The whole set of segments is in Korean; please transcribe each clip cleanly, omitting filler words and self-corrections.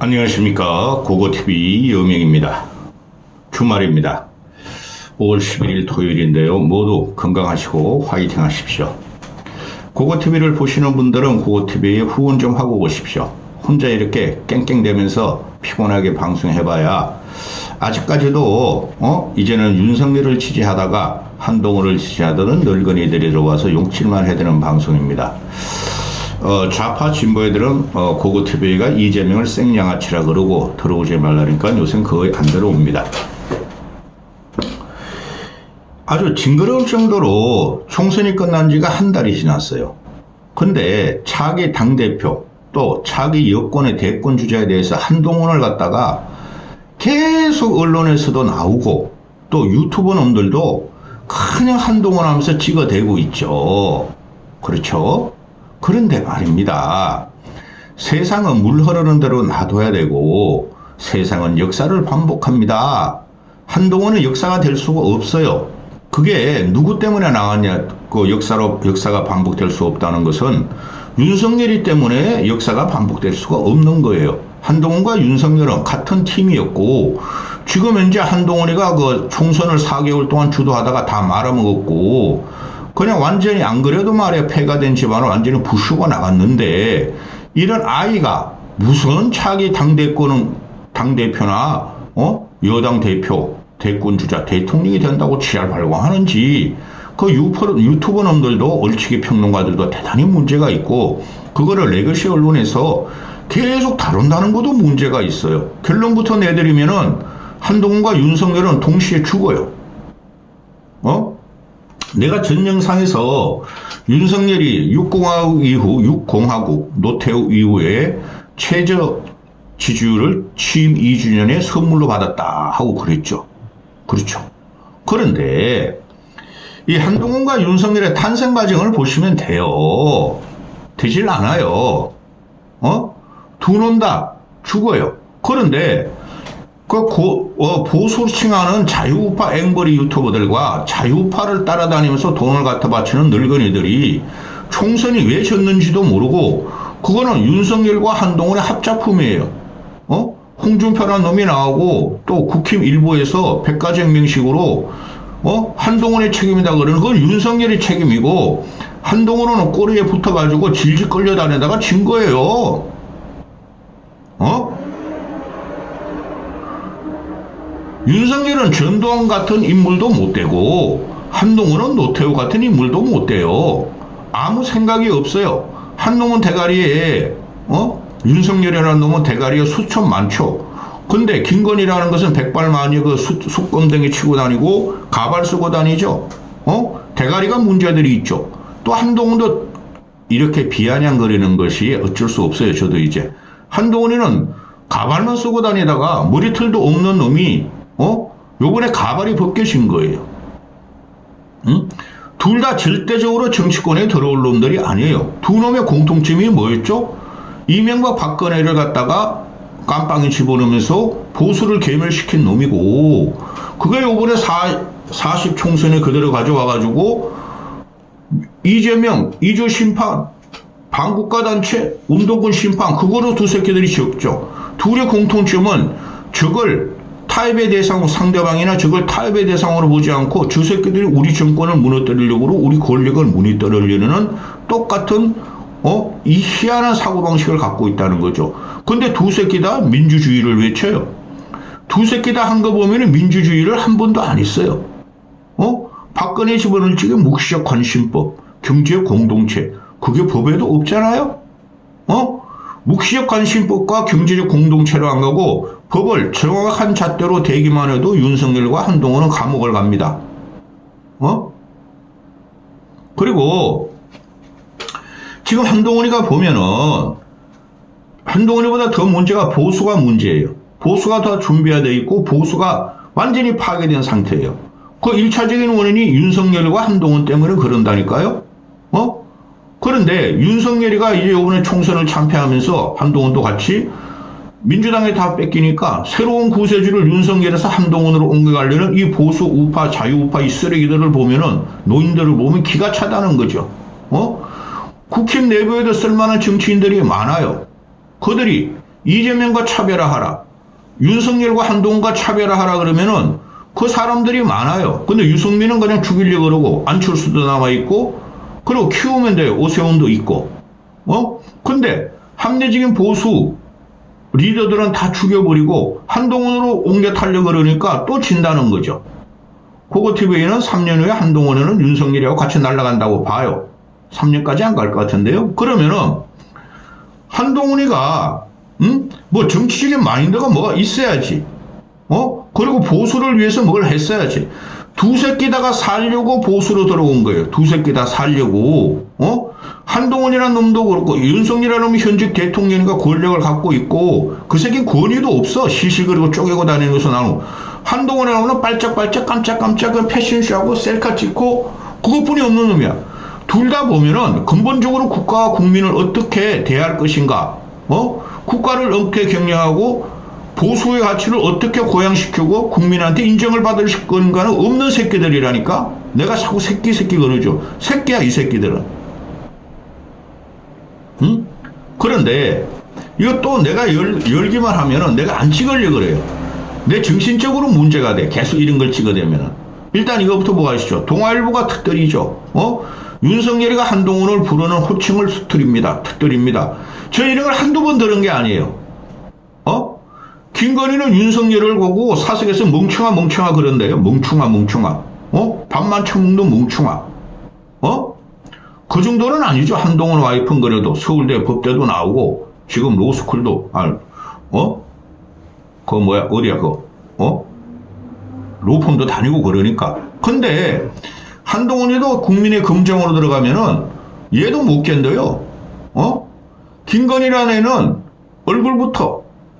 안녕하십니까. 고고TV 여명입니다. 주말입니다. 5월 11일 토요일인데요. 모두 건강하시고 화이팅 하십시오. 고고TV를 보시는 분들은 고고TV에 후원 좀 하고 오십시오. 혼자 이렇게 깽깽대면서 피곤하게 방송해봐야 아직까지도 이제는 윤석열을 지지하다가 한동훈을 지지하던 늙은이들이 들어와서 용칠만 해대는 방송입니다. 좌파 진보애들은 고고TV가 이재명을 생양아치라 그러고 들어오지 말라니까 요새 거의 안 들어옵니다. 아주 징그러울 정도로 총선이 끝난 지가 한 달이 지났어요. 근데 차기 당대표 또 차기 여권의 대권 주자에 대해서 한동훈을 갖다가 계속 언론에서도 나오고 또 유튜버 놈들도 그냥 한동훈 하면서 찍어대고 있죠. 그렇죠? 그런데 말입니다. 세상은 물 흐르는 대로 놔둬야 되고 세상은 역사를 반복합니다. 한동훈은 역사가 될 수가 없어요. 그게 누구 때문에 나왔냐? 그 역사가 반복될 수 없다는 것은 윤석열이 때문에 역사가 반복될 수가 없는 거예요. 한동훈과 윤석열은 같은 팀이었고 지금 현재 한동훈이가 그 총선을 4개월 동안 주도하다가 다 말아먹었고 그냥 완전히 안 그래도 말이야 폐가 된 집안을 완전히 부수고 나갔는데 이런 아이가 무슨 차기 당대표나 여당 대표 대권 주자 대통령이 된다고 치알 발광하는지 그 유튜버 놈들도 얼치기 평론가들도 대단히 문제가 있고 그거를 레거시 언론에서 계속 다룬다는 것도 문제가 있어요. 결론부터 내드리면은 한동훈과 윤석열은 동시에 죽어요. 내가 전 영상에서 윤석열이 6공화국 노태우 이후에 최저 지지율을 취임 2주년에 선물로 받았다 하고 그랬죠. 그렇죠. 그런데 이 한동훈과 윤석열의 탄생 과정을 보시면 돼요. 되질 않아요. 두 놈 다 죽어요. 그런데 보수로 칭하는 자유우파 앵벌이 유튜버들과 자유우파를 따라다니면서 돈을 갖다 바치는 늙은이들이 총선이 왜 졌는지도 모르고 그거는 윤석열과 한동훈의 합작품이에요. 홍준표라는 놈이 나오고 또 국힘 일부에서 백가정명식으로 한동훈의 책임이다 그러는 그건 윤석열의 책임이고 한동훈은 꼬리에 붙어가지고 질질 끌려다니다가 진 거예요. 윤석열은 전두환 같은 인물도 못 되고 한동훈은 노태우 같은 인물도 못 돼요. 아무 생각이 없어요. 한동훈 대가리에 윤석열이라는 놈은 대가리에 수천 많죠. 근데 김건희라는 것은 백발마녀 그 숯검댕이 치고 다니고 가발 쓰고 다니죠. 대가리가 문제들이 있죠. 또 한동훈도 이렇게 비아냥거리는 것이 어쩔 수 없어요. 저도 이제 한동훈이는 가발만 쓰고 다니다가 머리털도 없는 놈이 요번에 가발이 벗겨진 거예요. 둘 다 절대적으로 정치권에 들어올 놈들이 아니에요. 두 놈의 공통점이 뭐였죠? 이명박 박근혜를 갖다가 깜빵에 집어넣으면서 보수를 괴멸시킨 놈이고 그게 요번에 40 총선에 그대로 가져와가지고 이재명, 이주 심판, 반국가단체, 운동권 심판 그거로 두 새끼들이 지었죠. 둘의 공통점은 적을 타협의 대상 상대방이나 적을 타협의 대상으로 보지 않고 저 새끼들이 우리 정권을 무너뜨리려고 우리 권력을 무너뜨리려는 똑같은 이 희한한 사고방식을 갖고 있다는 거죠. 근데 두 새끼 다 민주주의를 외쳐요. 두 새끼 다 한 거 보면 민주주의를 한 번도 안 했어요. 박근혜 집어넣을 적에 묵시적 관심법, 경제 공동체 그게 법에도 없잖아요. 묵시적 관심법과 경제적 공동체로 안 가고 법을 정확한 잣대로 대기만 해도 윤석열과 한동훈은 감옥을 갑니다. 그리고 지금 한동훈이가 보면은 한동훈이보다 더 문제가 보수가 문제예요. 보수가 더 준비되어 있고 보수가 완전히 파괴된 상태예요. 그 1차적인 원인이 윤석열과 한동훈 때문에 그런다니까요. 그런데 윤석열이가 이제 이번에 총선을 참패하면서 한동훈도 같이 민주당에 다 뺏기니까 새로운 구세주를 윤석열에서 한동훈으로 옮겨가려는 이 보수 우파 자유우파 이 쓰레기들을 보면은 노인들을 보면 기가 차다는 거죠. 국힘 내부에도 쓸만한 정치인들이 많아요. 그들이 이재명과 차별화하라. 윤석열과 한동훈과 차별화하라 그러면은 그 사람들이 많아요. 근데 유승민은 그냥 죽이려고 그러고 안철수도 남아있고 그리고 키우면 돼요. 오세훈도 있고. 근데 합리적인 보수 리더들은 다 죽여버리고 한동훈으로 옮겨 타려고 그러니까 또 진다는 거죠. 고고TV는 3년 후에 한동훈은 윤석열이하고 같이 날아간다고 봐요. 3년까지 안 갈 것 같은데요. 그러면은 한동훈이가 뭐 정치적인 마인드가 뭐가 있어야지. 그리고 보수를 위해서 뭘 했어야지. 두세 끼다가 살려고 보수로 들어온 거예요. 두세 끼다 살려고. 한동훈이라는 놈도 그렇고 윤석열이라는 놈이 현직 대통령이니까 권력을 갖고 있고 그 새끼 권위도 없어. 실실거리고 쪼개고 다니면서 나는 한동훈이라는 놈은 빨짝빨짝 깜짝깜짝 패션쇼하고 셀카 찍고 그것뿐이 없는 놈이야. 둘 다 보면은 근본적으로 국가와 국민을 어떻게 대할 것인가, 국가를 어떻게 경영하고 보수의 가치를 어떻게 고양시키고 국민한테 인정을 받을 건가는 없는 새끼들이라니까. 내가 자꾸 새끼 그러죠. 새끼야 이 새끼들은. 그런데 이것도 내가 열기만 하면은 내가 안 찍으려고 그래요. 내 정신적으로 문제가 돼. 계속 이런 걸 찍어대면은. 일단 이거부터 보아시죠. 동아일보가 터뜨리죠. 윤석열이가 한동훈을 부르는 호칭을 터뜨립니다. 저 이런 걸 한두 번 들은 게 아니에요. 김건희는 윤석열을 보고 사석에서 멍청아 그런대요. 멍충아. 밥만 처먹는 멍충아. 그 정도는 아니죠. 한동훈 와이프는 그래도 서울대 법대도 나오고 지금 로스쿨도 로펌도 다니고 그러니까. 근데 한동훈이도 국민의 검정으로 들어가면은 얘도 못 견뎌요. 김건희라는 애는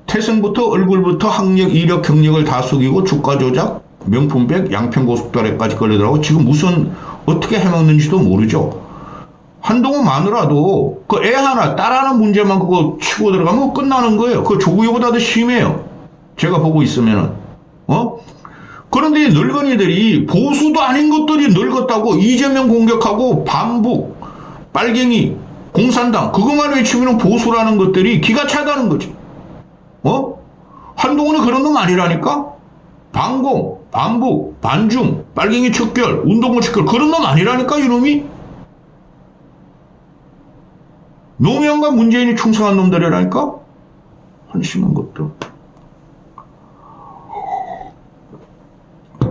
태생부터 얼굴부터 학력, 이력, 경력을 다 속이고 주가 조작, 명품백, 양평고속도로까지 걸리더라고. 지금 어떻게 해먹는지도 모르죠. 한동훈 마누라도 그 애 하나, 딸 하나 문제만 그거 치고 들어가면 끝나는 거예요. 그거 조국이보다 더 심해요. 제가 보고 있으면은. 그런데 늙은이들이 보수도 아닌 것들이 늙었다고 이재명 공격하고 반북, 빨갱이, 공산당 그것만 외치면 보수라는 것들이 기가 차다는 거지. 한동훈이 그런 놈 아니라니까? 반공, 반북, 반중, 빨갱이 척결, 운동권 척결 그런 놈 아니라니까 이놈이? 노무현과 문재인이 충성한 놈들이라니까? 한심한 것들.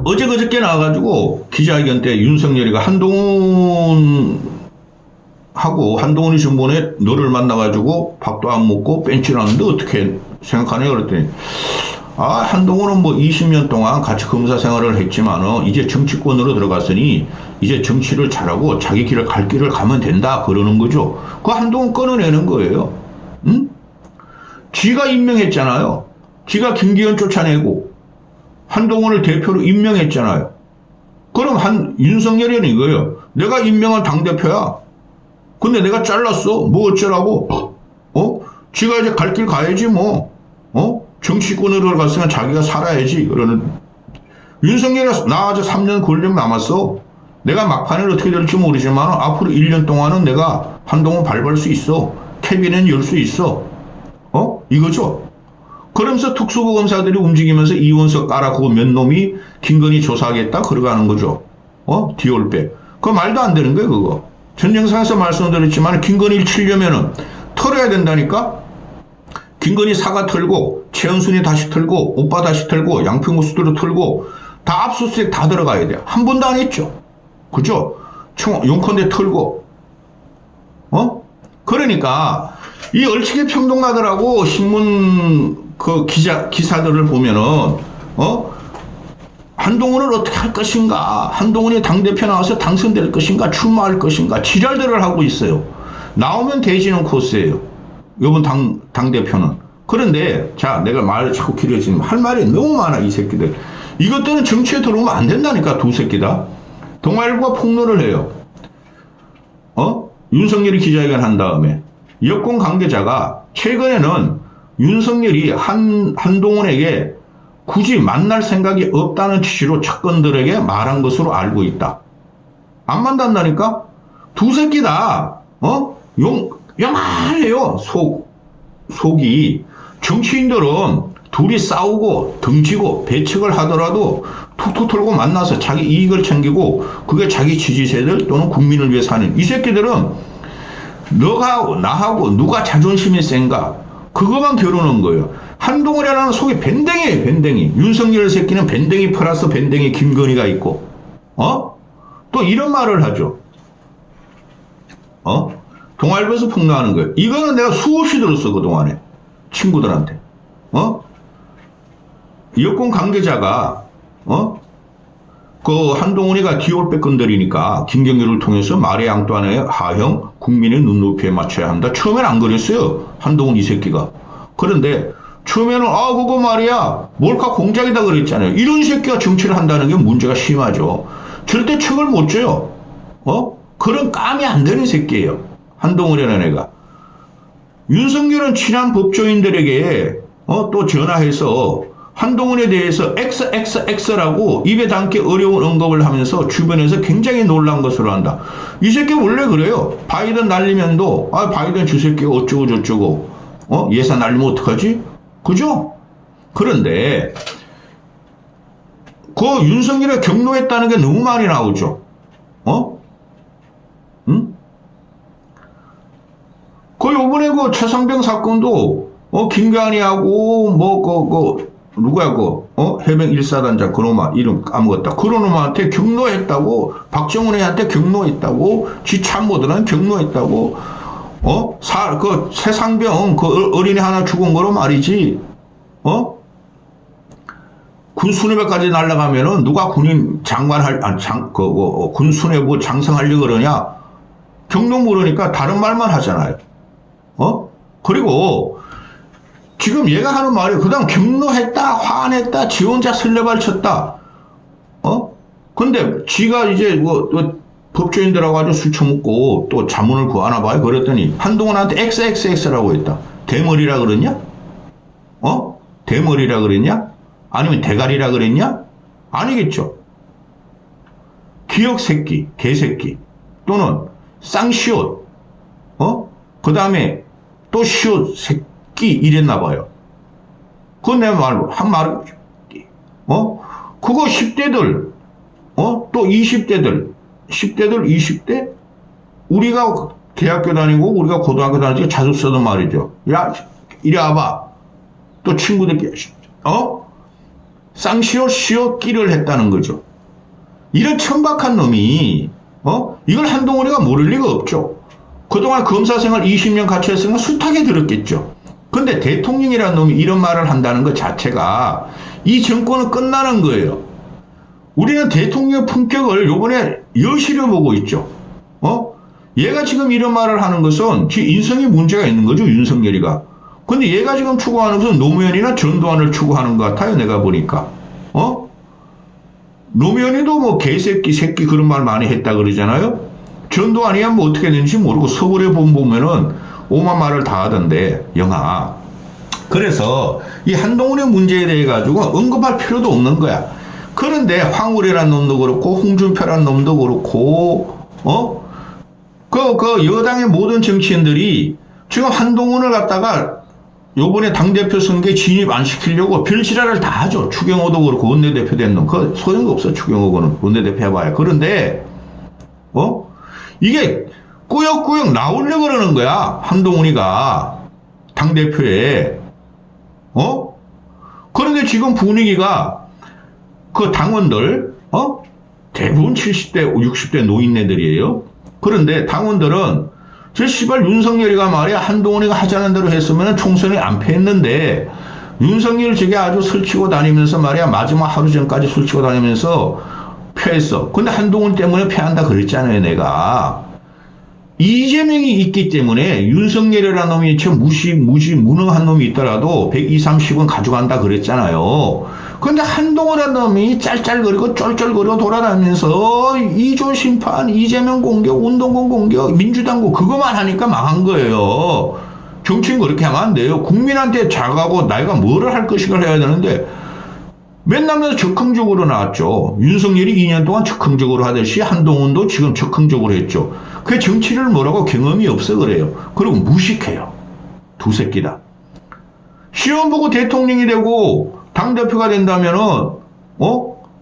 그저께 나와가지고 기자회견 때 윤석열이가 한동훈이 전번에 너를 만나가지고 밥도 안 먹고 벤치를 하는데 어떻게 생각하냐 그랬더니 한동훈은 뭐 20년 동안 같이 검사 생활을 했지만 이제 정치권으로 들어갔으니 이제 정치를 잘하고 자기 갈 길을 가면 된다 그러는 거죠. 그 한동훈 끊어내는 거예요. 지가 임명했잖아요. 지가 김기현 쫓아내고 한동훈을 대표로 임명했잖아요. 그럼 윤석열이는 이거예요. 내가 임명한 당대표야. 근데 내가 잘랐어. 뭐 어쩌라고? 지가 이제 갈 길 가야지 뭐. 정치권으로 갔으면 자기가 살아야지. 그러는 윤석열이 나 아직 3년 권력 남았어. 내가 막판에 어떻게 될지 모르지만 앞으로 1년 동안은 내가 한동훈 밟을 수 있어. 캐비넷 열 수 있어. 이거죠. 그러면서 특수부검사들이 움직이면서 이원석 깔아고 몇 놈이 김건희 조사하겠다 그러가는 거죠. 디올백. 그거 말도 안 되는 거예요 그거. 전 영상에서 말씀드렸지만 김건희를 치려면은 털어야 된다니까. 김건희 사과 털고 최은순이 다시 털고 오빠 다시 털고 양평고속도로 털고 다 압수수색 다 들어가야 돼요. 한 번도 안 했죠. 그죠? 용컨대 털고. 그러니까 이 얼치게 평동가들하고 신문 기사들을 보면은 한동훈을 어떻게 할 것인가, 한동훈이 당대표 나와서 당선될 것인가, 출마할 것인가 지랄들을 하고 있어요. 나오면 대지는 코스예요. 이번 당대표는. 그런데 자 내가 말 자꾸 길어지면 할 말이 너무 많아 이 새끼들. 이것들은 정치에 들어오면 안 된다니까. 두 새끼다. 동아일보가 폭로를 해요. 윤석열이 기자회견 한 다음에 여권 관계자가 최근에는 윤석열이 한동훈에게 굳이 만날 생각이 없다는 취지로 측근들에게 말한 것으로 알고 있다. 안 만난다니까? 두 새끼 다, 요만해요, 속. 속이 정치인들은 둘이 싸우고 등지고 배척을 하더라도 툭툭 털고 만나서 자기 이익을 챙기고 그게 자기 지지세들 또는 국민을 위해서 하는 이 새끼들은 너가 나하고 누가 자존심이 센가 그거만 겨루는 거예요. 한동훈이라는 속이 밴댕이에요. 밴댕이. 윤석열 새끼는 밴댕이 플러스 밴댕이 김건희가 있고 또 이런 말을 하죠. 동아일보에서 폭로하는 거예요. 이거는 내가 수없이 들었어 그동안에 친구들한테. 여권 관계자가 그 한동훈이가 디올백 건드리니까 김경률을 통해서 마리 앙뚜아네의 하형 국민의 눈높이에 맞춰야 한다. 처음엔 안 그랬어요. 한동훈 이 새끼가. 그런데 처음에는 그거 말이야 몰카 공작이다 그랬잖아요. 이런 새끼가 정치를 한다는 게 문제가 심하죠. 절대 척을 못 줘요. 그런 까미 안 되는 새끼예요. 한동훈이라는 애가. 윤석열은 친한 법조인들에게 또 전화해서 한동훈에 대해서 XXX라고 입에 담기 어려운 언급을 하면서 주변에서 굉장히 놀란 것으로 한다. 이 새끼 원래 그래요. 바이든 날리면도 바이든 저 새끼가 어쩌고 저쩌고 예산 날리면 어떡하지? 그죠? 그런데 그 윤석열에 경로했다는 게 너무 많이 나오죠. 응? 그 요번에 그 최상병 사건도 김관희하고 누구야 해병 1사단장 그놈아 이름 까먹었다. 그놈한테 경로했다고 박정훈이한테 경로했다고 지 참모들은 경로했다고 그 최상병 그 어린이 하나 죽은 거로 말이지 군 수뇌부까지 날아가면은 누가 군인 장관할 군 수뇌부 장성하려고 그러냐 경로 모르니까 다른 말만 하잖아요. 그리고 지금 얘가 하는 말이 그다음 경로했다, 화냈다, 지 혼자 설레발 쳤다. 근데 지가 이제 법조인들하고 아주 술 처먹고 또 자문을 구하나 봐요. 그랬더니 한동훈한테 XXX라고 했다. 대머리라 그랬냐? 대머리라 그랬냐? 아니면 대가리라 그랬냐? 아니겠죠. 기억 새끼, 개새끼 또는 쌍시옷, 그 다음에 또 시옷 새끼 이랬나 봐요. 그건 내 말로 한 말, 그거 10대들, 또 20대들, 10대들, 20대 우리가 대학교 다니고 우리가 고등학교 다니고 자주 쓰던 말이죠. 야, 이리 와봐. 또 친구들끼리 쌍시옷, 시옷 끼를 했다는 거죠. 이런 천박한 놈이 이걸 한동훈이가 모를 리가 없죠. 그동안 검사 생활 20년 같이 했으면 숱하게 들었겠죠. 근데 대통령이라는 놈이 이런 말을 한다는 것 자체가 이 정권은 끝나는 거예요. 우리는 대통령 품격을 요번에 여실히 보고 있죠. 얘가 지금 이런 말을 하는 것은 지 인성에 문제가 있는 거죠. 윤석열이가. 근데 얘가 지금 추구하는 것은 노무현이나 전두환을 추구하는 것 같아요. 내가 보니까. 노무현이도 뭐 개새끼, 새끼 그런 말 많이 했다 그러잖아요. 전두환이야 뭐 어떻게 되는지 모르고 서울에 보면은 오만 말을 다 하던데 영하. 그래서 이 한동훈의 문제에 대해 가지고 언급할 필요도 없는 거야. 그런데 황우래란 놈도 그렇고 홍준표란 놈도 그렇고 그 여당의 모든 정치인들이 지금 한동훈을 갖다가 요번에 당대표 선거에 진입 안 시키려고 별지랄을 다 하죠. 추경호도 그렇고 원내대표 된 놈. 그 소용없어. 추경호는 원내대표 해봐야. 그런데 이게 꾸역꾸역 나오려고 그러는 거야. 한동훈이가 당대표에. 그런데 지금 분위기가 그 당원들 대부분 70대 60대 노인네들이에요. 그런데 당원들은 저 씨발 윤석열이가 말이야 한동훈이가 하자는 대로 했으면 총선에 안 패했는데 윤석열 저게 아주 설치고 다니면서 말이야 마지막 하루 전까지 설치고 다니면서 패했어. 근데 한동훈 때문에 패한다 그랬잖아요. 내가. 이재명이 있기 때문에 윤석열이라는 놈이 저 무능한 놈이 있더라도 120, 30은 가져간다 그랬잖아요. 근데 한동훈이라는 놈이 짤짤거리고 쩔쩔거리고 돌아다니면서 이조 심판, 이재명 공격, 운동권 공격, 민주당고 그거만 하니까 망한 거예요. 정치인 그렇게 하면 안 돼요. 국민한테 잘가고 나이가 뭐를 할 것인가를 해야 되는데 맨날 적극적으로 나왔죠. 윤석열이 2년 동안 적극적으로 하듯이 한동훈도 지금 적극적으로 했죠. 그 정치를 뭐라고 경험이 없어 그래요. 그리고 무식해요. 두 새끼다. 시험 보고 대통령이 되고 당대표가 된다면은,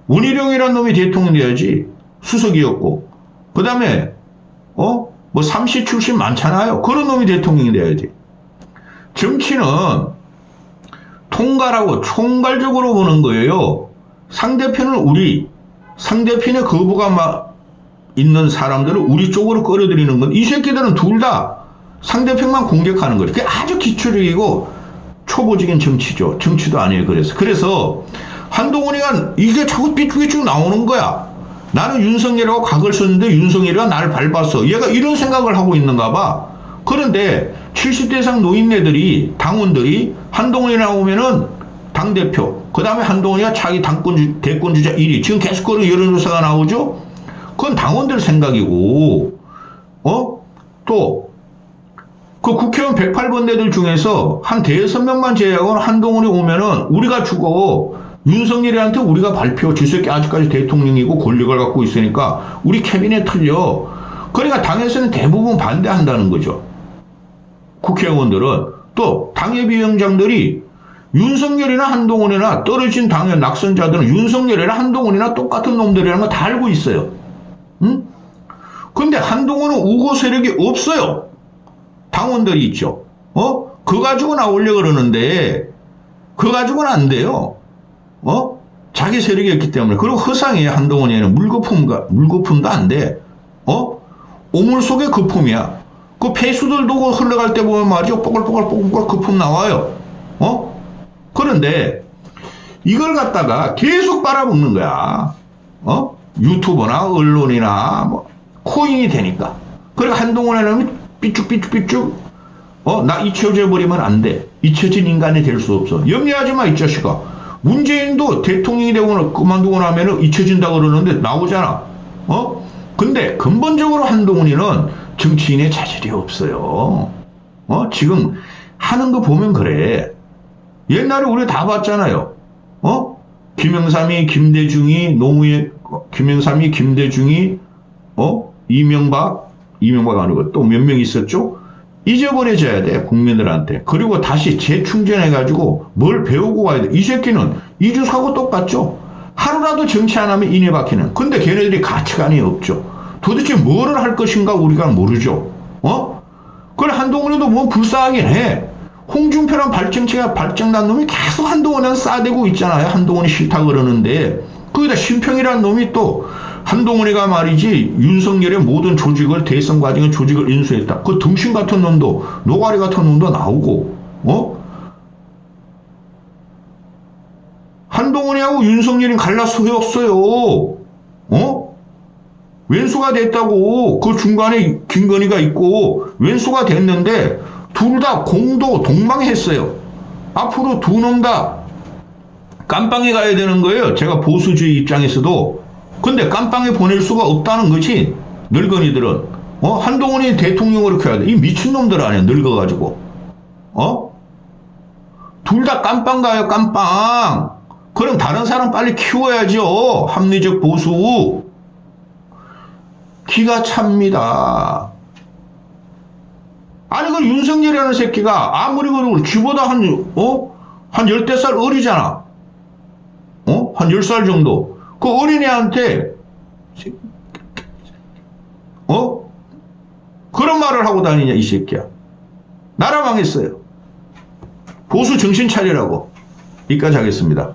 원희룡이라는 놈이 대통령 돼야지. 수석이었고. 그 다음에, 뭐 삼시 출신 많잖아요. 그런 놈이 대통령이 돼야지. 정치는 통괄하고 총괄적으로 보는 거예요. 상대편을 상대편의 거부가 있는 사람들을 우리 쪽으로 끌어들이는 건, 이 새끼들은 둘 다 상대편만 공격하는 거예요. 그게 아주 기초적이고 초보적인 정치죠. 정치도 아니에요. 그래서 한동훈이가 이게 자꾸 삐죽삐죽 나오는 거야. 나는 윤석열하고 각을 썼는데 윤석열이가 나를 밟았어. 얘가 이런 생각을 하고 있는가 봐. 그런데 70대 이상 노인네들이, 당원들이 한동훈이 나오면은 당대표, 그 다음에 한동훈이가 자기 대권주자 1위, 지금 계속 그런 여론조사가 나오죠? 그건 당원들 생각이고, 또, 그 국회의원 108번대들 중에서 한 5명만 제외하고 한동훈이 오면은 우리가 죽어. 윤석열이한테 우리가 발표, 지새끼 아직까지 대통령이고 권력을 갖고 있으니까 우리 캐비넷 틀려. 그러니까 당에서는 대부분 반대한다는 거죠. 국회의원들은. 또 당협위원장들이 윤석열이나 한동훈이나 떨어진 당의 낙선자들은 윤석열이나 한동훈이나 똑같은 놈들이라는 거 다 알고 있어요. 응? 근데 한동훈은 우고 세력이 없어요. 당원들이 있죠. 그거 가지고 나오려고 그러는데 그거 가지고는 안 돼요. 자기 세력이 있기 때문에. 그리고 허상이에요. 한동훈이는 물거품도 안 돼. 오물 속의 거품이야. 그 폐수들도 흘러갈 때 보면 말이죠. 뽀글뽀글 거품 나와요. 그런데 이걸 갖다가 계속 빨아먹는 거야. 유튜버나 언론이나 뭐 코인이 되니까. 그러니까 한동훈에는 삐쭉삐쭉 나 잊혀져 버리면 안 돼. 잊혀진 인간이 될 수 없어. 염려하지 마, 이 자식아. 문재인도 대통령이 되고 그만두고 나면은 잊혀진다 그러는데 나오잖아. 근데 근본적으로 한동훈이는 정치인의 자질이 없어요. 지금 하는 거 보면 그래. 옛날에 우리 다 봤잖아요. 김영삼이, 김대중이, 김영삼이, 김대중이, 이명박 아니고 또 몇 명 있었죠? 잊어버려져야 돼, 국민들한테. 그리고 다시 재충전해가지고 뭘 배우고 와야 돼. 이 새끼는 이주사고 똑같죠? 하루라도 정치 안 하면 인해 박히는. 근데 걔네들이 가치관이 없죠. 도대체 뭐를 할 것인가 우리가 모르죠. 그래, 한동훈이도 뭐 불쌍하긴 해. 홍준표란 발정난 놈이 계속 한동훈한테 싸대고 있잖아요. 한동훈이 싫다 그러는데. 거기다 심평이라는 놈이 또 한동훈이가 말이지 윤석열의 모든 조직을, 대선 과정의 조직을 인수했다. 그 등신 같은 놈도, 노가리 같은 놈도 나오고, 한동훈이하고 윤석열이 갈라서였어요. 왼수가 됐다고. 그 중간에 김건희가 있고 왼수가 됐는데 둘 다 공도 동망했어요. 앞으로 두 놈 다 깜빵에 가야 되는 거예요. 제가 보수주의 입장에서도. 근데 깜빵에 보낼 수가 없다는 거지. 늙은이들은. 한동훈이 대통령으로 켜야 돼. 이 미친놈들 아니야. 늙어가지고. 둘 다 깜빵 가요. 깜빵. 그럼 다른 사람 빨리 키워야죠. 합리적 보수. 기가 찹니다. 아니, 그 윤석열이라는 새끼가 아무리 그래도 쥐보다 한 10대 어리잖아. 한 10살 정도. 그 어린애한테, 그런 말을 하고 다니냐, 이 새끼야. 나라 망했어요. 보수 정신 차리라고. 여기까지 하겠습니다.